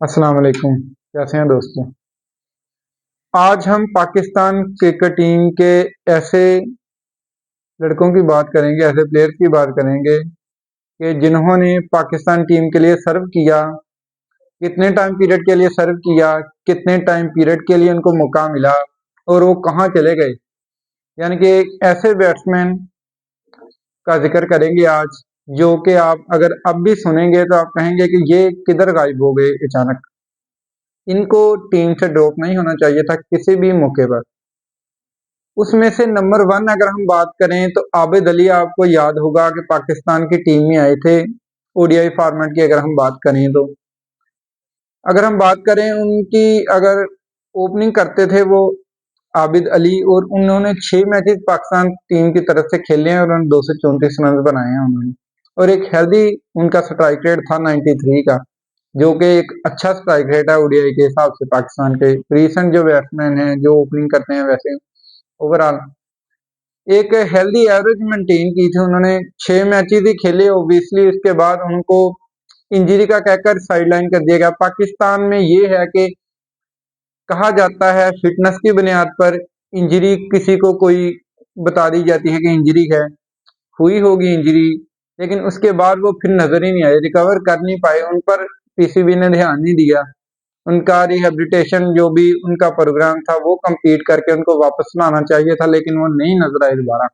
अस्सलाम वालेकुम। कैसे हैं दोस्तों? आज हम पाकिस्तान क्रिकेट टीम के ऐसे लड़कों की बात करेंगे, ऐसे प्लेयर्स की बात करेंगे कि जिन्होंने पाकिस्तान टीम के लिए सर्व किया, कितने टाइम पीरियड के लिए सर्व किया, कितने टाइम पीरियड के लिए उनको मौका मिला और वो कहाँ चले गए। यानी कि एक ऐसे बैट्समैन का जिक्र करेंगे आज, जो कि आप अगर अब भी सुनेंगे तो आप कहेंगे कि ये किधर गायब हो गए अचानक। इनको टीम से ड्रॉप नहीं होना चाहिए था किसी भी मौके पर। उसमें से नंबर वन अगर हम बात करें तो आबिद अली, आपको याद होगा कि पाकिस्तान की टीम में आए थे ओडीआई फॉर्मेट की। अगर हम बात करें तो अगर हम बात करें उनकी, अगर ओपनिंग करते थे वो आबिद अली, और उन्होंने 6 मैचेस पाकिस्तान टीम की तरफ से खेले हैं और उन्होंने 234 रन बनाए हैं उन्होंने। और एक हेल्दी उनका स्ट्राइक रेट था 93 का, जो कि एक अच्छा स्ट्राइक रेट है ओडीआई के हिसाब से। पाकिस्तान के रिसेंट जो बैट्समैन हैं जो ओपनिंग करते हैं, वैसे ओवरऑल एक हेल्दी एवरेज मेंटेन की थी उन्होंने। 6 मैचेस ही खेले ओबियसली, उसके बाद उनको इंजरी का कहकर साइडलाइन कर दिया गया। पाकिस्तान में ये है कि कहा जाता है फिटनेस की बुनियाद पर इंजरी किसी को कोई बता दी जाती है कि इंजरी है, हुई होगी इंजरी, लेकिन उसके बाद वो फिर नजर ही नहीं आए, रिकवर कर नहीं पाए। उन पर पीसीबी ने ध्यान नहीं दिया। उनका रिहेबिलिटेशन जो भी उनका प्रोग्राम था वो कंप्लीट करके उनको वापस लाना चाहिए था, लेकिन वो नहीं नजर आए दोबारा।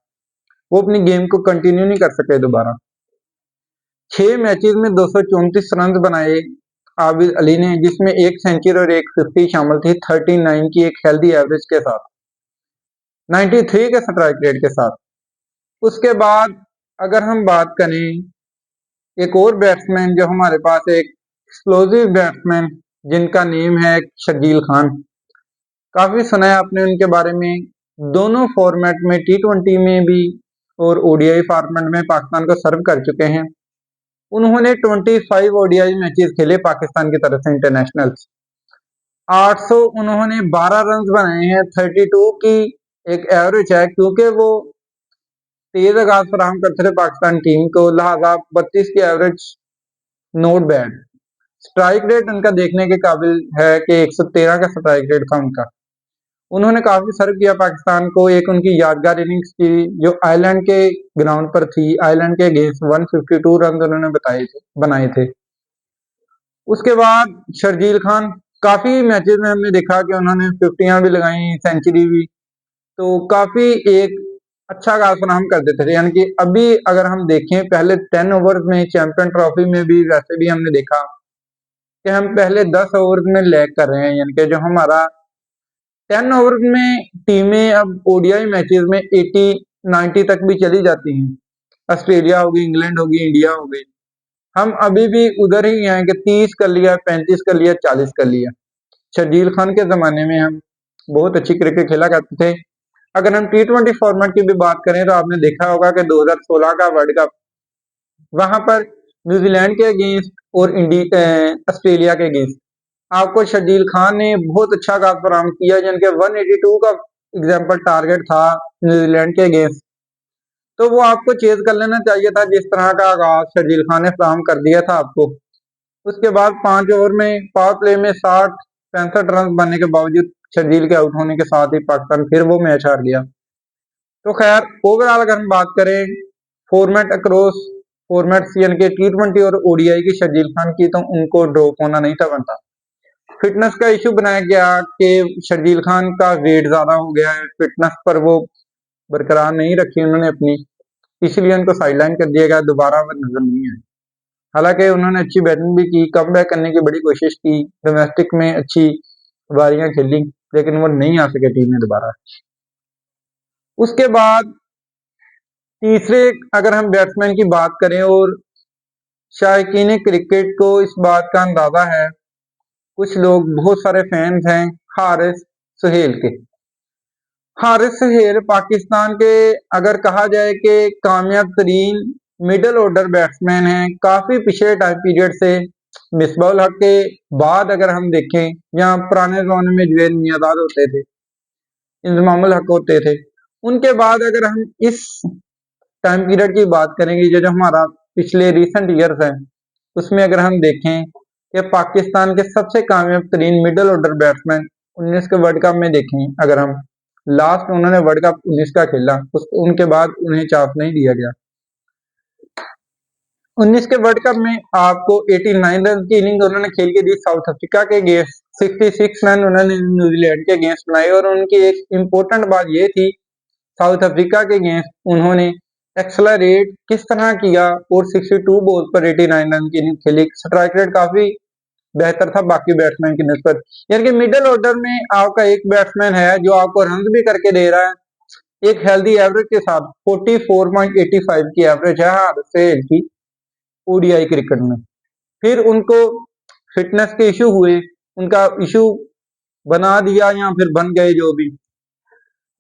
वो अपनी गेम को कंटिन्यू नहीं कर सके दोबारा। 6 मैचेस में 234 रन बनाए आबिद अली ने, जिसमें एक सेंचुरी और एक 50 शामिल थी 39 की एक हेल्दी एवरेज के साथ, 93 के स्ट्राइक रेट के साथ। उसके बाद अगर हम बात करें एक और बैट्समैन जो हमारे पास, एक एक्सप्लोसिव बैट्समैन जिनका नेम है शर्जील खान। काफी सुना है आपने उनके बारे में। दोनों फॉर्मेट में, टी20 में भी और ओडीआई फॉर्मेट में पाकिस्तान को सर्व कर चुके हैं। उन्होंने 25 ओडीआई मैचेस खेले पाकिस्तान की तरफ से इंटरनेशनल। 800 उन्होंने 12 रन बनाए हैं, 32 की एक एवरेज है, क्योंकि वो तेज आगाज फराहम करते थे पाकिस्तान टीम को, लिहाजा 32 की average not bad. Strike rate उनका देखने के काबिल है कि 113 का स्ट्राइक रेट था उनका। उन्होंने काफी सर्व किया पाकिस्तान को। एक उनकी यादगार इनिंग्स की जो आयरलैंड के ग्राउंड पर थी, आयरलैंड के अगेंस्ट 152 रन उन्होंने बनाए थे। उसके बाद शर्जील खान, काफी मैचेस में हमने देखा कि उन्होंने 50 भी लगाई, सेंचुरी भी, तो काफी एक अच्छा आगाज फराहम कर देते थे। यानी कि अभी अगर हम देखें, पहले 10 ओवर में चैंपियन ट्रॉफी में भी वैसे भी हमने देखा कि हम पहले 10 ओवर में लैग कर रहे हैं। यानी कि जो हमारा 10 ओवर में टीमें अब ओडीआई मैचेस में 80-90 तक भी चली जाती हैं। ऑस्ट्रेलिया होगी, इंग्लैंड होगी, इंडिया हो गई। हम अभी भी उधर ही हैं कि 30 कर लिया, 35 कर लिया, 40 कर लिया। शर्जील खान के जमाने में हम बहुत अच्छी क्रिकेट खेला करते थे। अगर हम टी20 फॉर्मेट की भी बात करें तो आपने देखा होगा कि 2016 का वर्ल्ड कप, वहां पर न्यूजीलैंड के अगेंस्ट और ऑस्ट्रेलिया के अगेंस्ट आपको शर्जील खान ने बहुत अच्छा आगाज फराहम किया, जिनके 182 का एग्जाम्पल टारगेट था न्यूजीलैंड के अगेंस्ट। तो वो आपको चेज कर लेना चाहिए था, जिस तरह का आगाज शर्जील खान ने फराहम कर दिया था आपको। उसके बाद 5 ओवर में पावर प्ले में 60-65 रन बनने के बावजूद शर्जील के आउट होने के साथ ही पाकिस्तान फिर वो मैच हार गया। तो खैर ओवरऑल अगर हम बात करें फॉर्मेट अक्रॉस फॉर्मेट्स, यानी कि टी20 और ओडीआई की शर्जील खान की, तो उनको ड्रॉप होना नहीं था बनता। फिटनेस का इशू बनाया गया कि शर्जील खान का वेट ज्यादा हो गया है, फिटनेस पर वो बरकरार नहीं रखी उन्होंने अपनी, इसलिए उनको साइडलाइन कर दिया गया, दोबारा वो नजर नहीं आए। हालांकि उन्होंने अच्छी बैटिंग भी की, कम बैक करने की बड़ी कोशिश की, डोमेस्टिक में अच्छी बारियां खेली, लेकिन वो नहीं आ सके टीम में दोबारा। उसके बाद तीसरे अगर हम बैट्समैन की बात करें, और शायकीन क्रिकेट को इस बात का अंदाजा है, कुछ लोग, बहुत सारे फैंस हैं हारिस सुहेल के। हारिस सुहेल पाकिस्तान के, अगर कहा जाए कि कामयाब तरीन मिडल ऑर्डर बैट्समैन हैं, काफी पिछले टाइम पीरियड से। मिसबाउल हक के बाद अगर हम देखें, या पुराने जमाने में जुवेल मियाँदाद होते थे, इंजमामुल हक होते थे, उनके बाद अगर हम इस टाइम पीरियड की बात करेंगे, जो जो हमारा पिछले रिसेंट ईयर्स है, उसमें अगर हम देखें कि पाकिस्तान के सबसे कामयाब तरीन मिडल ऑर्डर बैट्समैन 19 के वर्ल्ड कप में देखें, अगर हम लास्ट उन्होंने वर्ल्ड कप 19 का खेला, उनके बाद उन्हें चांस नहीं दिया गया। 19 के वर्ल्ड कप में आपको 89 रन की इनिंग उन्होंने खेल के दी साउथ अफ्रीका के अगेंस्ट, 66 रन उन्होंने न्यूजीलैंड के अगेंस्ट बनाए। और उनकी एक इम्पोर्टेंट बात यह थी, साउथ अफ्रीका के अगेंस्ट उन्होंने एक्सलरेट किस तरह किया और 62 बॉल पर 89 रन की इनिंग खेली। स्ट्राइक रेट काफी बेहतर था बाकी बैट्समैन की नस्बत। यानी कि मिडिल ऑर्डर में आपका एक बैट्समैन है जो आपको रन भी करके दे रहा है एक हेल्दी एवरेज के साथ। 44.85 की एवरेज है हार से की ओडीआई क्रिकेट में। फिर उनको फिटनेस के इशू हुए, उनका इशू बना दिया या फिर बन गए जो भी,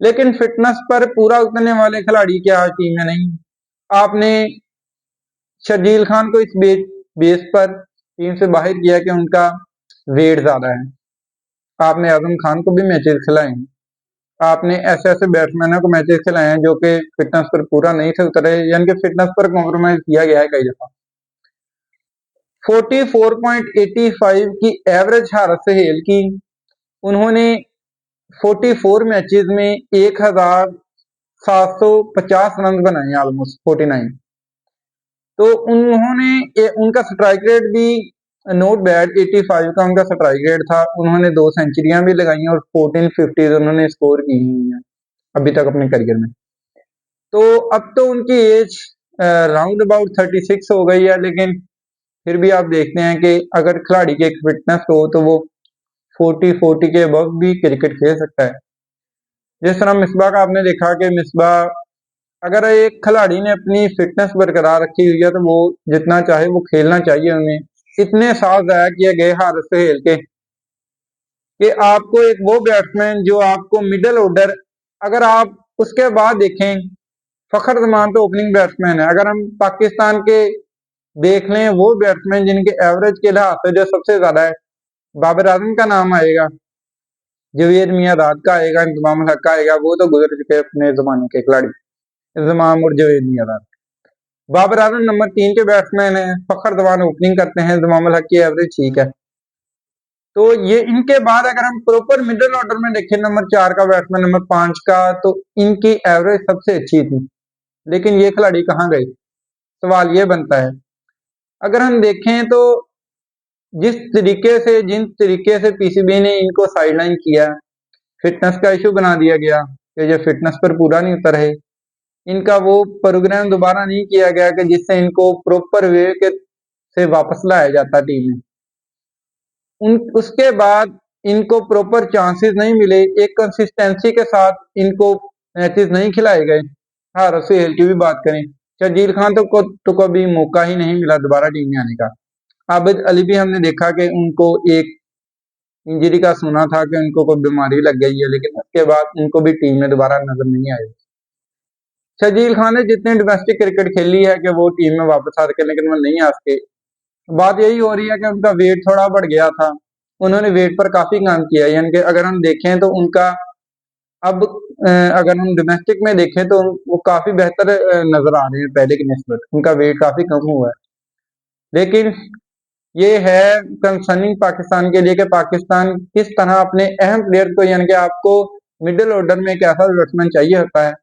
लेकिन फिटनेस पर पूरा उतरने वाले खिलाड़ी क्या टीम में नहीं। आपने शर्जील खान को इस बेस पर टीम से बाहर किया कि उनका वेट ज्यादा है। आपने आजम खान को भी मैचेस खिलाए हैं, आपने ऐसे ऐसे बैट्समैनों को मैचेस खिलाए हैं जो कि फिटनेस पर पूरा नहीं थे उतरे, यानी कि फिटनेस पर कॉम्प्रोमाइज किया गया है कई दफा। 44.85 की एवरेज हारत से हेल की उन्होंने 44 मैचेस में 1750 रन बनाए, ऑलमोस्ट 49। तो उन्होंने उनका स्ट्राइक रेट भी नोट बैड, 85 का उनका स्ट्राइक रेट था। उन्होंने 2 सेंचुरियां भी लगाई और 1450 उन्होंने स्कोर की हुई हैं अभी तक अपने करियर में। तो अब तो उनकी एज राउंड अबाउट 36 हो गई है, लेकिन फिर भी आप देखते हैं कि अगर खिलाड़ी की एक फिटनेस हो तो वो 40 के अबव भी क्रिकेट खेल सकता है। जिस तरह मिसबा का आपने देखा कि मिसबा, अगर एक खिलाड़ी ने अपनी फिटनेस बरकरार रखी हुई है तो वो जितना चाहे वो खेलना चाहिए। उन्हें इतने साल ज़ाया किए गए हार से खेल के कि आपको एक वो बैट्समैन जो आपको मिडिल ऑर्डर, अगर आप उसके बाद देखें, फखर जमान तो ओपनिंग बैट्समैन है। अगर हम पाकिस्तान के देख लें वो बैट्समैन जिनके एवरेज के लिहाज से जो सबसे ज्यादा है, बाबर आजम का नाम आएगा, जवेद मियांदाद का आएगा, इंतजाम हक का आएगा। वो तो गुजर चुके अपने जमाने के खिलाड़ी, इंतजाम और जवेद मियांदाद। बाबर आजम नंबर 3 के बैट्समैन है, फखर जमान ओपनिंग करते हैं, इंतजाम हक की एवरेज ठीक है। तो ये इनके बाद अगर हम प्रॉपर मिडिल ऑर्डर में देखें, नंबर 4 का बैट्समैन, नंबर 5 का, तो इनकी एवरेज सबसे अच्छी थी। लेकिन ये खिलाड़ी कहाँ गए, सवाल ये बनता है। अगर हम देखें तो जिन तरीके से पीसीबी ने इनको साइडलाइन किया, फिटनेस का इशू बना दिया गया कि ये फिटनेस पर पूरा नहीं उतर है, इनका वो प्रोग्राम दोबारा नहीं किया गया कि जिससे इनको प्रॉपर वे के से वापस लाया जाता टीम में। उसके बाद इनको प्रॉपर चांसेस नहीं मिले, एक कंसिस्टेंसी के साथ इनको मैचेस नहीं खिलाए गए। हाँ, रसेल की भी बात करें, शर्जील खान तो कभी मौका ही नहीं मिला दोबारा टीम में आने का। आबिद अली भी हमने देखा कि उनको एक इंजरी का सुना था कि उनको कोई बीमारी लग गई है, लेकिन उसके बाद उनको भी टीम में दोबारा नजर नहीं आए। शर्जील खान ने जितने डोमेस्टिक क्रिकेट खेली है कि वो टीम में वापस आ सके, लेकिन वो नहीं आ सके। बात यही हो रही है कि उनका वेट थोड़ा बढ़ गया था, उन्होंने वेट पर काफी काम किया। यानी कि अगर हम देखें तो उनका अब अगर हम डोमेस्टिक में देखें तो वो काफी बेहतर नजर आ रहे हैं पहले की निस्बत, उनका वेट काफी कम हुआ है। लेकिन ये है कंसर्निंग पाकिस्तान के लिए कि पाकिस्तान किस तरह अपने अहम प्लेयर को, यानी कि आपको मिडिल ऑर्डर में एक ऐसा बैट्समैन चाहिए होता है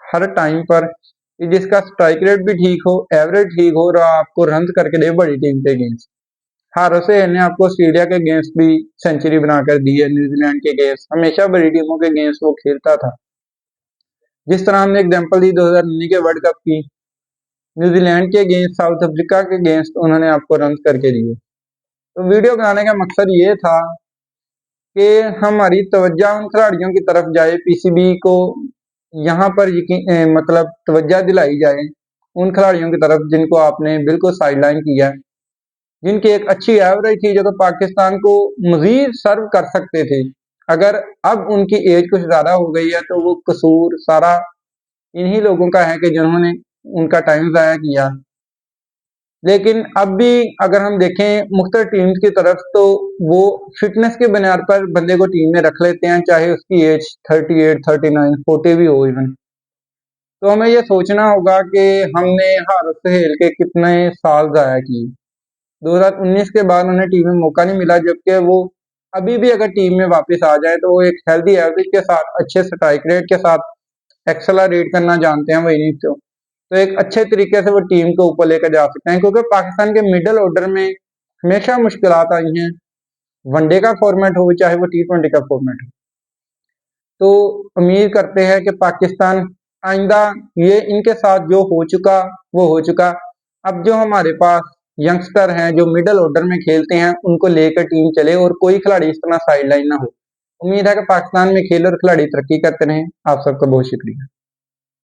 हर टाइम पर कि जिसका स्ट्राइक रेट भी ठीक हो, एवरेज ठीक हो और आपको रन करके दे बड़ी टीम के अगेंस्ट। हारसे ने आपको ऑस्ट्रेलिया के अगेंस्ट भी सेंचुरी बनाकर दी है, न्यूजीलैंड के अगेंस्ट हमेशा बड़ी टीमों के अगेंस्ट वो खेलता था। जिस तरह हमने एग्जाम्पल दी 2019 के वर्ल्ड कप की, न्यूजीलैंड के अगेंस्ट, साउथ अफ्रीका के अगेंस्ट उन्होंने आपको रन करके दिए। तो वीडियो बनाने का मकसद ये था कि हमारी तवज्जो उन खिलाड़ियों की तरफ जाए, पीसीबी को यहाँ पर मतलब तवज्जो दिलाई जाए उन खिलाड़ियों की तरफ जिनको आपने बिल्कुल साइडलाइन किया, जिनकी एक अच्छी एवरेज थी, जो कि पाकिस्तान को मजीद सर्व कर सकते थे। अगर अब उनकी एज कुछ ज्यादा हो गई है तो वो कसूर सारा इन्हीं लोगों का है कि जिन्होंने उनका टाइम जाया किया। लेकिन अब भी अगर हम देखें मुख्तलिफ टीम्स की तरफ, तो वो फिटनेस के बुनियाद पर बंदे को टीम में रख लेते हैं, चाहे उसकी एज 38, 39, 40 भी हो इवन। तो हमें ये सोचना होगा कि हमने हारत सहेल के कितने साल जाया किए। 2019 के बाद उन्हें टीम में मौका नहीं मिला, जबकि वो अभी भी अगर टीम में वापस आ जाए तो वो एक हेल्दी एवरेज के साथ, अच्छे स्ट्राइक रेट के साथ एक्सेलरेट करना जानते हैं वो इनिंग्स को, तो एक अच्छे तरीके से वो टीम को ऊपर लेकर जा सकते हैं। क्योंकि पाकिस्तान के मिडिल ऑर्डर में हमेशा मुश्किलात आई हैं, वनडे का फॉर्मेट हो चाहे वो T20 का फॉर्मेट हो। तो उम्मीद करते हैं कि पाकिस्तान आइंदा, ये इनके साथ जो हो चुका वो हो चुका, अब जो हमारे पास यंगस्टर हैं जो मिडिल ऑर्डर में खेलते हैं उनको लेकर टीम चले और कोई खिलाड़ी इस तरह साइड लाइन ना हो। उम्मीद है कि पाकिस्तान में खेल और खिलाड़ी तरक्की करते रहें। आप सबका बहुत शुक्रिया।